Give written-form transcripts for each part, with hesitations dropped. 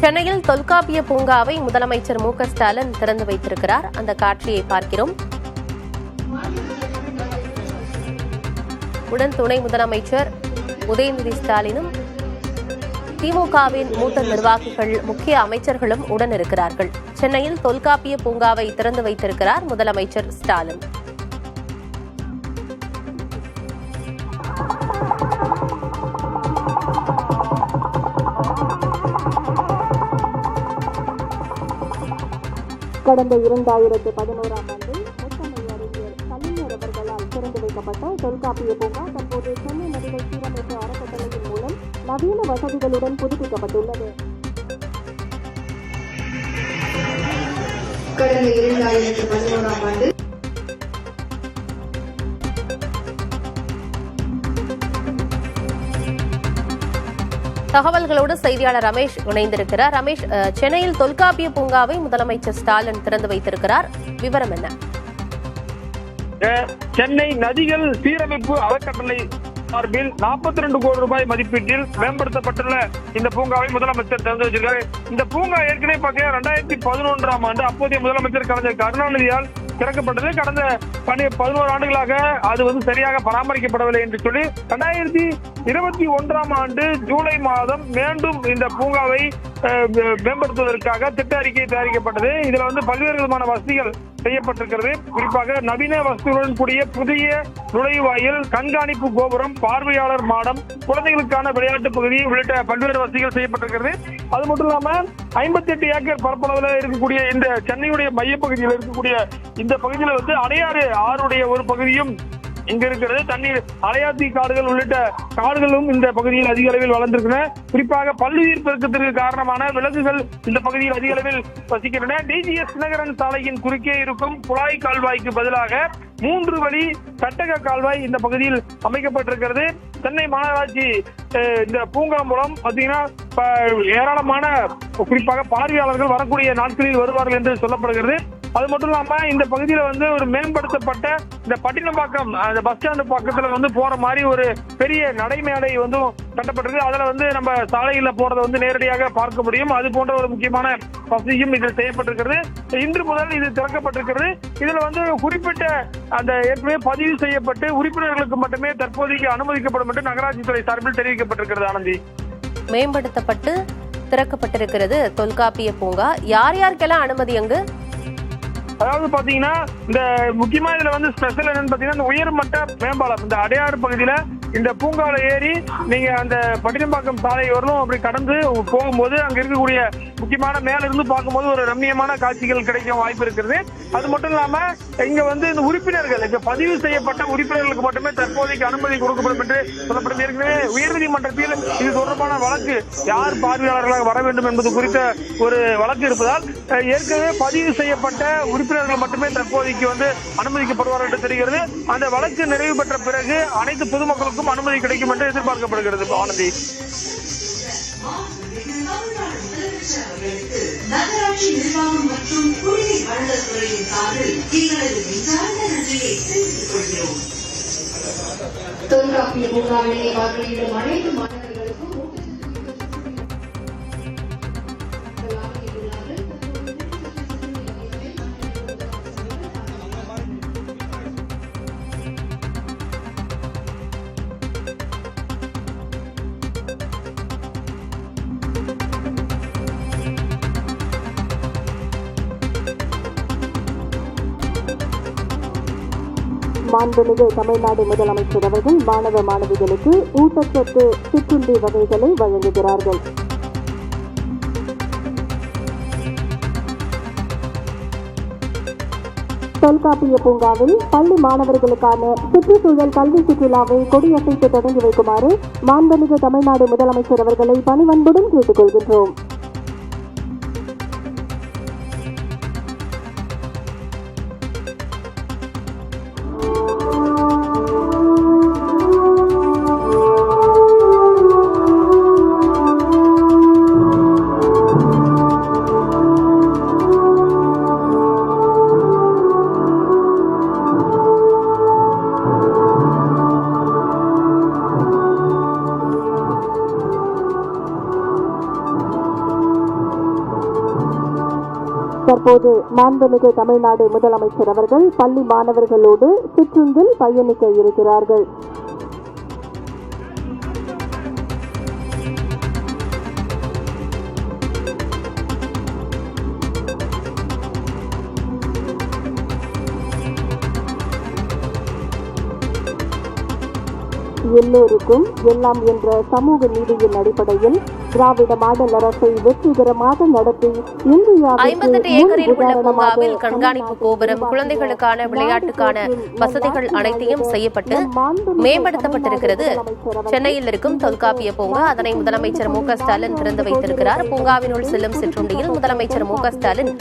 சென்னையில் தொல்காப்பிய பூங்காவை முதலமைச்சர் மு.க.ஸ்டாலின் திறந்து வைத்திருக்கிறார். அந்த காட்சியை பார்க்கிறோம். உடன் துணை முதலமைச்சர் உதயநிதி ஸ்டாலினும் திமுகவின் மூத்த நிர்வாகிகள், முக்கிய அமைச்சர்களும் உடன் இருக்கிறார்கள். சென்னையில் தொல்காப்பிய பூங்காவை திறந்து வைத்திருக்கிறார் முதலமைச்சர் ஸ்டாலின். கடந்த 2011 ஆண்டில் முத்தமிழ் அறிஞர் கலைஞர் அவர்களால் திறந்து வைக்கப்பட்ட தொல்காப்பிய பூங்கா தற்போது சென்னை நதிகள் சீரமைப்பு அறக்கட்டளையின் மூலம் நவீன வசதிகளுடன் புதுப்பிக்கப்பட்டுள்ளது. கடந்த 2011 ஆண்டு தகவல்களோடு செய்தியாளர் ரமேஷ் இணைந்திருக்கிறார். ரமேஷ், சென்னையில் தொல்காப்பிய பூங்காவை முதலமைச்சர் ஸ்டாலின் திறந்து வைத்திருக்கிறார். விவரம் என்ன? சென்னை நதிகள் சீரமைப்பு அறக்கட்டளை சார்பில் 42 கோடி ரூபாய் மதிப்பீட்டில் மேம்படுத்தப்பட்டுள்ள இந்த பூங்காவை முதலமைச்சர் திறந்து வச்சிருக்காரு. இந்த பூங்கா ஏற்கனவே பார்த்தீங்கன்னா 2011 ஆண்டு அப்போதைய முதலமைச்சர் கலைஞர் கருணாநிதியால் திறக்கப்பட்டது. கடந்த 11 ஆண்டுகளாக அது சரியாக பராமரிக்கப்படவில்லை என்று சொல்லி 2021 ஆண்டு ஜூலை மாதம் மீண்டும் இந்த பூங்காவை மேம்படுத்துவதற்காக திட்ட அறிக்கை தயாரிக்கப்பட்டது. இதுல பல்வேறு விதமான வசதிகள் செய்யப்பட்டிருக்கிறது. குறிப்பாக நவீன வசதிகளுடன் கூடிய புதிய நுழைவாயில், கண்காணிப்பு கோபுரம், பார்வையாளர் மாடம், குழந்தைகளுக்கான விளையாட்டு பகுதி உள்ளிட்ட பல்வேறு வசதிகள் செய்யப்பட்டிருக்கிறது. அது மட்டும் இல்லாம 58 ஏக்கர் பரப்பளவில் இருக்கக்கூடிய இந்த சென்னையுடைய மையப்பகுதியில் இருக்கக்கூடிய இந்த பகுதியில் அடையாறு ஆறுடைய ஒரு பகுதியும் இங்க இருக்கிறது. தண்ணீர் அலையாத்தி காடுகள் உள்ளிட்ட காடுகளும் இந்த பகுதியில் அதிக அளவில் வளர்ந்திருக்கின்றன. குறிப்பாக பல்லுயிர் பெருக்கத்திற்கு காரணமான விலங்குகள் இந்த பகுதியில் அதிக அளவில் வசிக்கின்றன. டிஜிஎஸ் தினகரன் சாலையின் குறுக்கே இருக்கும் குழாய் கால்வாய்க்கு பதிலாக 3 வழி கட்டக கால்வாய் இந்த பகுதியில் அமைக்கப்பட்டிருக்கிறது. சென்னை மாநகராட்சி இந்த பூங்கா மூலம் பாத்தீங்கன்னா ஏராளமான குறிப்பாக பார்வையாளர்கள் வரக்கூடிய நாட்களில் வருவார்கள் என்று சொல்லப்படுகிறது. அது மட்டும் இல்லாம இந்த பகுதியில ஒரு மேம்படுத்தப்பட்ட இந்த பட்டினப்பாக்கம் அந்த பஸ் ஸ்டாண்டு பக்கத்துல போற மாதிரி ஒரு பெரிய நடைமேடை கட்டப்பட்டிருக்கு. அதுல நம்ம சாலையில போறதை நேரடியாக பார்க்க முடியும். அது போன்ற ஒரு முக்கியமான வசதியும் இதில் செய்யப்பட்டிருக்கிறது. இன்று முதல் இது திறக்கப்பட்டிருக்கிறது. இதுல குறிப்பிட்ட அந்த ஏற்கனவே பதிவு செய்யப்பட்டு உறுப்பினர்களுக்கு மட்டுமே தற்போதைக்கு அனுமதிக்கப்படும் என்று நகராட்சி துறை சார்பில் தெரிவிக்கப்பட்டிருக்கிறது. ஆனந்தி, மேம்படுத்தப்பட்டு திறக்கப்பட்டிருக்கிறது தொல்காப்பிய பூங்கா. யார் யாருக்கெல்லாம் அனுமதி அங்கு? அதாவது பாத்தீங்கன்னா இந்த முக்கியமா இதுல ஸ்பெஷல் என்னன்னு பாத்தீங்கன்னா இந்த உயர்மட்ட மேம்பாலம் இந்த அடையாறு பகுதியில இந்த பூங்காவில ஏறி நீங்க அந்த பட்டினப்பாக்கம் சாலை வரலும் அப்படி கடந்து போகும்போது அங்க இருக்கக்கூடிய முக்கியமான மேல இருந்து பார்க்கும்போது ஒரு ரம்மியமான காட்சிகள் கிடைக்க வாய்ப்பு இருக்கிறது. அது மட்டும் இல்லாம இங்க இந்த உறுப்பினர்கள் இங்க பதிவு செய்யப்பட்ட உறுப்பினர்களுக்கு மட்டுமே தற்போதைக்கு அனுமதி கொடுக்கப்படும் என்று சொல்லப்படுது. ஏற்கனவே உயர்நீதிமன்றத்தில் இது தொடர்பான வழக்கு யார் பார்வையாளர்களாக வர வேண்டும் என்பது குறித்த ஒரு வழக்கு இருப்பதால் ஏற்கனவே பதிவு செய்யப்பட்ட உறுப்பினர்கள் மட்டுமே தற்போதைக்கு அனுமதிக்கப்படுவார்கள் என்று தெரிகிறது. அந்த வழக்கு நிறைவு பெற்ற பிறகு அனைத்து பொதுமக்களுக்கும் அனுமதி கிடைக்கும் என்று எதிர்பார்க்கப்படுகிறது. ஆனந்தி, நகராட்சி நிர்வாகம் மற்றும் குடிநீர் வழங்கல் துறையின் சார்பில் எங்களது நெஞ்சார்ந்த நன்றியை தெரிவித்துக் கொள்கிறோம். தொல்காப்பிய பூங்காவிலே பார்வையிடும் அனைத்து மாணவர்களுக்கும் மாண்புமிகு தமிழ்நாடு முதலமைச்சர் அவர்கள் மாணவ மாணவிகளுக்கு ஊட்டச்சத்து சிற்றுண்டி வகைகளை வழங்குகிறார்கள். தொல்காப்பிய பூங்காவில் பள்ளி மாணவர்களுக்கான சுற்றுச்சூழல் கல்வி சுற்றுலாவை கொடியசைத்து தொடங்கி வைக்குமாறு மாண்புமிகு தமிழ்நாடு முதலமைச்சர் அவர்களை பணிவன்புடன் கேட்டுக் கொள்கின்றோம். தற்போது மாண்புமிகு தமிழ்நாடு முதலமைச்சர் அவர்கள் பள்ளி மாணவர்களோடு சிற்றுந்தில் பயணிக்க இருக்கிறார்கள். எல்லோருக்கும் எல்லாம் என்ற சமூக நீதியின் அடிப்படையில் திராவிட மாடல் அரசை வெற்றிகரமாக நடத்தி 58 ஏக்கரில் உள்ள பூங்காவில் கண்காணிப்பு கோபுரம், குழந்தைகளுக்கான விளையாட்டுக்கான வசதிகள் அனைத்தையும் செய்யப்பட்டு மேம்படுத்தப்பட்டிருக்கிறது. சென்னையில் இருக்கும் தொல்காப்பிய பூங்கா, அதனை முதலமைச்சர் மு.க.ஸ்டாலின் திறந்து வைத்திருக்கிறார். பூங்காவினுள் செல்லும் சிற்றுண்டியில் முதலமைச்சர் மு.க.ஸ்டாலின்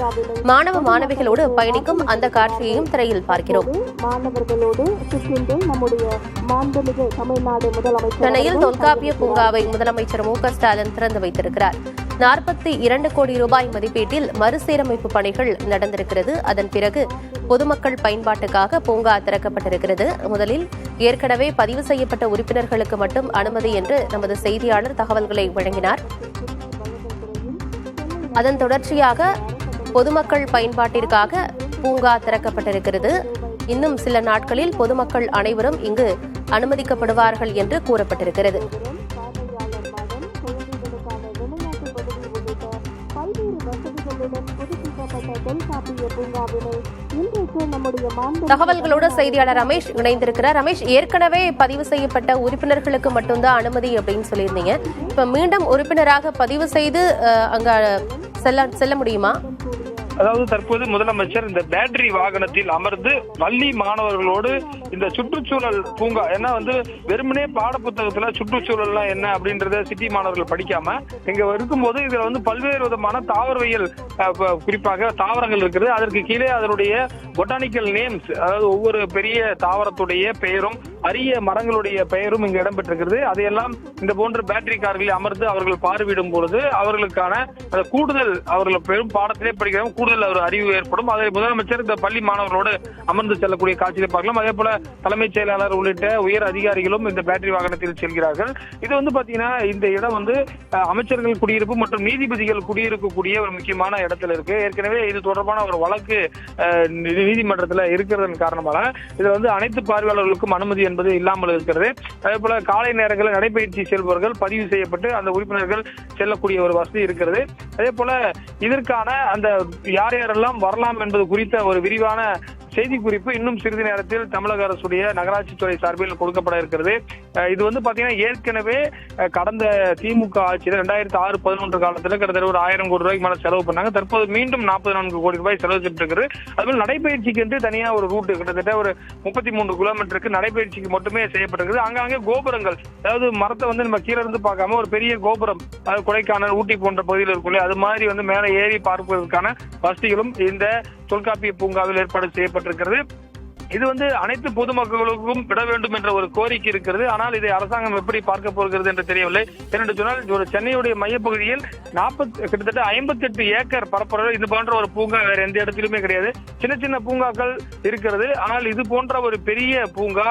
மாணவ மாணவிகளோடு பயணிக்கும் அந்த காட்சியையும் திரையில் பார்க்கிறோம். மாணவர்களோடு சிற்றுண்டில் நம்முடைய மாண்புமிகு தமிழ்நாடு முதலமைச்சர் சென்னையில் தொல்காப்பிய பூங்காவை முதலமைச்சர் மு.க.ஸ்டாலின் திறந்து வைத்திருக்கிறார். 42 கோடி ரூபாய் மதிப்பீட்டில் மறுசீரமைப்பு பணிகள் நடந்திருக்கிறது. அதன் பிறகு பொதுமக்கள் பயன்பாட்டுக்காக பூங்கா திறக்கப்பட்டிருக்கிறது. முதலில் ஏற்கனவே பதிவு செய்யப்பட்ட உறுப்பினர்களுக்கு மட்டும் அனுமதி என்று நமது செய்தியாளர் தகவல்களை வழங்கினார். அதன் தொடர்ச்சியாக பொதுமக்கள் பயன்பாட்டிற்காக பூங்கா திறக்கப்பட்டிருக்கிறது. இன்னும் சில நாட்களில் பொதுமக்கள் அனைவரும் இங்கு அனுமதிக்கப்படுவார்கள் என்று கூறப்பட்டிருக்கிறது. தகவல்களோடு செய்தியாளர் ரமேஷ் இணைந்திருக்கிறார். ரமேஷ், ஏற்கனவே பதிவு செய்யப்பட்ட உறுப்பினர்களுக்கு மட்டும்தான் அனுமதி அப்படின்னு சொல்லியிருந்தீங்க. இப்ப மீண்டும் உறுப்பினராக பதிவு செய்து அங்க செல்ல முடியுமா? அதாவது தற்போது முதலமைச்சர் இந்த பேட்டரி வாகனத்தில் அமர்ந்து பள்ளி மாணவர்களோடு இந்த சுற்றுச்சூழல் பூங்கா, ஏன்னா வெறுமனே பாடப்புத்தகத்துல சுற்றுச்சூழல்லாம் என்ன அப்படின்றத சிட்டி மாணவர்கள் படிக்காம இங்க இருக்கும்போது இதுல பல்வேறு விதமான தாவரவியல், குறிப்பாக தாவரங்கள் இருக்கிறது. அதற்கு கீழே அதனுடைய பொட்டானிக்கல் நேம்ஸ், அதாவது ஒவ்வொரு பெரிய தாவரத்துடைய பெயரும் அரிய மரங்களுடைய பெயரும் இங்கு இடம்பெற்றிருக்கிறது. அதையெல்லாம் இந்த போன்ற பேட்டரி கார்களில் அமர்ந்து அவர்கள் பார்வையிடும் பொழுது அவர்களுக்கான கூடுதல், அவர்கள் பெரும் பாடத்திலே படிக்கிறோம், கூடுதல் ஒரு அறிவு ஏற்படும். அதை முதலமைச்சர் இந்த பள்ளி மாணவர்களோடு அமர்ந்து செல்லக்கூடிய காட்சியை பார்க்கலாம். அதே போல தலைமைச் செயலாளர் உள்ளிட்ட உயர் அதிகாரிகளும் இந்த பேட்டரி வாகனத்தில் செல்கிறார்கள். இது பாத்தீங்கன்னா இந்த இடம் அமைச்சர்கள் குடியிருப்பு மற்றும் நீதிபதிகள் குடியிருக்கக்கூடிய ஒரு முக்கியமான இடத்துல இருக்கு. ஏற்கனவே இது தொடர்பான ஒரு வழக்கு நீதிமன்றத்தில் இருக்கிறதன் காரணமாக இதுல அனைத்து பார்வையாளர்களுக்கும் அனுமதி என்பது இல்லாமல் இருக்கிறது. அதே போல காலை நேரங்களில் நடைபயிற்சி செல்பவர்கள் பதிவு செய்யப்பட்டு அந்த உறுப்பினர்கள் செல்லக்கூடிய ஒரு வசதி இருக்கிறது. அதே போல இதற்கான அந்த யார் யாரெல்லாம் வரலாம் என்பது குறித்த ஒரு விரிவான செய்தி குறிப்பு இன்னும் சிறிது நேரத்தில் தமிழக அரசுடைய நகராட்சித்துறை சார்பில் கொடுக்கப்பட இருக்கிறது. இது பாத்தீங்கன்னா ஏற்கனவே கடந்த திமுக ஆட்சியில் 2006-11 காலத்தில் கிட்டத்தட்ட ஒரு 1000 கோடி ரூபாய்க்கு மேல செலவு பண்ணாங்க. தற்போது மீண்டும் 44 கோடி ரூபாய் செலவு செய்யப்பட்டிருக்கிறது. அதுபோல் நடைபயிற்சிக்கு என்று தனியா ஒரு ரூட் கிட்டத்தட்ட ஒரு 33 கிலோமீட்டருக்கு நடைபயிற்சிக்கு மட்டுமே செய்யப்பட்டிருக்கிறது. அங்கங்கே கோபுரங்கள், அதாவது மரத்தை நம்ம கீழே இருந்து பார்க்காம ஒரு பெரிய கோபுரம், கொடைக்கானல், ஊட்டி போன்ற பகுதியில் இருக்குள்ள அது மாதிரி மேலே ஏறி பார்ப்பதற்கான வசதிகளும் இந்த தொல்காப்பிய பூங்காவில் ஏற்பாடு செய்யப்பட்டிருக்கிறது. இது அனைத்து பொதுமக்களுக்கும் விட வேண்டும் என்ற ஒரு கோரிக்கை இருக்கிறது. ஆனால் இதை அரசாங்கம் எப்படி பார்க்க போகிறது என்று தெரியவில்லை. என்று சொன்னால் ஒரு சென்னையுடைய மையப்பகுதியில் கிட்டத்தட்ட 58 ஏக்கர் பரப்பளவில் இது போன்ற ஒரு பூங்கா வேற எந்த இடத்திலுமே கிடையாது. சின்ன சின்ன பூங்காக்கள் இருக்கிறது. ஆனால் இது போன்ற ஒரு பெரிய பூங்கா,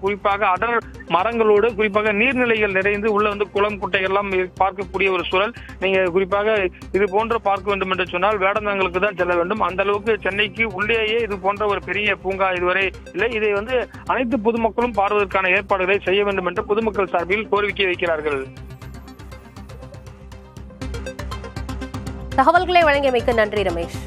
குறிப்பாக அடர் மரங்களோடு குறிப்பாக நீர்நிலைகள் நிறைந்து உள்ள குளம் குட்டைகள் எல்லாம் பார்க்கக்கூடிய ஒரு சூழல். நீங்க குறிப்பாக இது போன்ற பார்க்க வேண்டும் என்று சொன்னால் வேடந்தாங்களுக்கு தான் செல்ல வேண்டும். அந்த அளவுக்கு சென்னைக்கு உள்ளேயே இது போன்ற ஒரு பெரிய பூங்கா இதுவரை இல்லை. இதை அனைத்து பொதுமக்களும் பார்வதற்கான ஏற்பாடுகளை செய்ய வேண்டும் என்று பொதுமக்கள் சார்பில் கோரிக்கை வைக்கிறார்கள். தகவல்களை வழங்கியமைக்கு நன்றி ரமேஷ்.